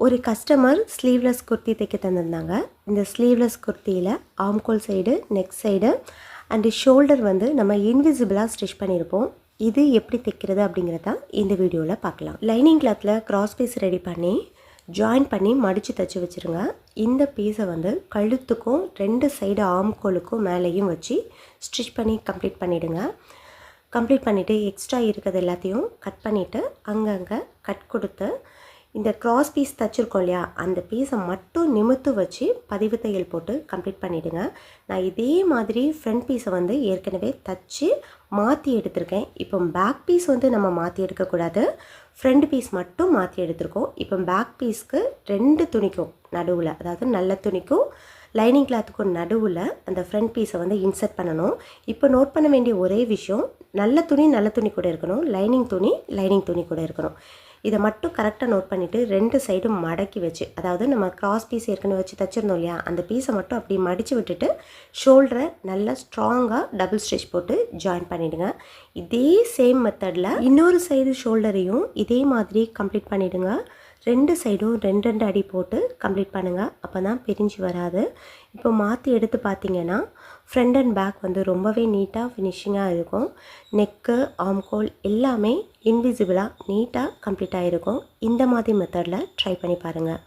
ஒரு customer sleeveless kurti தைக்க தந்திருந்தாங்க. இந்த ஸ்லீவ்லெஸ் குர்த்தியில் ஆம்கோல் side, neck side and shoulder வந்து நம்ம இன்விசிபிளாக ஸ்டிச் பண்ணியிருப்போம். இது எப்படி தைக்கிறது அப்படிங்கிறத இந்த வீடியோவில் பார்க்கலாம். லைனிங் கிளாத்தில் கிராஸ் பீஸ் ரெடி பண்ணி ஜாயின் பண்ணி மடித்து தைச்சி வச்சுருங்க. இந்த பீஸை வந்து கழுத்துக்கும் 2 சைடு ஆம்கோலுக்கும் மேலேயும் வச்சு ஸ்டிச் பண்ணி கம்ப்ளீட் பண்ணிவிடுங்க. கம்ப்ளீட் பண்ணிவிட்டு எக்ஸ்ட்ரா இருக்கிறது எல்லாத்தையும் கட் பண்ணிவிட்டு அங்கங்கே கட் கொடுத்து இந்த கிராஸ் பீஸ் தைச்சிருக்கோம் இல்லையா, அந்த பீஸை மட்டும் நிமித்து வச்சு பதிவு தையல் போட்டு கம்ப்ளீட் பண்ணிவிடுங்க. நான் இதே மாதிரி ஃப்ரண்ட் பீஸை வந்து ஏற்கனவே தைச்சி மாற்றி எடுத்திருக்கேன். இப்போ பேக் பீஸ் வந்து நம்ம மாற்றி எடுக்கக்கூடாது, ஃப்ரண்ட் பீஸ் மட்டும் மாற்றி எடுத்திருக்கோம். இப்போ பேக் பீஸ்க்கு 2 துணிக்கும் நடுவில், அதாவது நல்ல துணிக்கும் லைனிங் கிளாத்துக்கும் நடுவில் அந்த ஃப்ரண்ட் பீஸை வந்து இன்சர்ட் பண்ணணும். இப்போ நோட் பண்ண வேண்டிய ஒரே விஷயம், நல்ல துணி கூட இருக்கணும், லைனிங் துணி கூட இருக்கணும். இதை மட்டும் கரெக்டாக நோட் பண்ணிவிட்டு 2 சைடும் மடக்கி வச்சு, அதாவது நம்ம கிராஸ் பீஸ் ஏற்கனவே வச்சு தைச்சிருந்தோம் இல்லையா, அந்த பீஸை மட்டும் அப்படி மடித்து விட்டுட்டு ஷோல்டரை நல்லா ஸ்ட்ராங்காக டபுள் ஸ்டிச் போட்டு ஜாயின் பண்ணிவிடுங்க. இதே சேம் மெத்தடில் இன்னொரு சைடு ஷோல்டரையும் இதே மாதிரி கம்ப்ளீட் பண்ணிவிடுங்க. 2 சைடும் 2 அடி போட்டு கம்ப்ளீட் பண்ணுங்கள். அப்போ தான் பிரிஞ்சு வராது. இப்போ மாற்றி எடுத்து பார்த்தீங்கன்னா ஃப்ரண்ட் அண்ட் பேக் வந்து ரொம்பவே நீட்டாக ஃபினிஷிங்காக இருக்கும். நெக்கு, ஆம்கோல் எல்லாமே இன்விசிபிளாக நீட்டாக கம்ப்ளீட் ஆகிருக்கும். இந்த மாதிரி மெத்தடில் ட்ரை பண்ணி பாருங்கள்.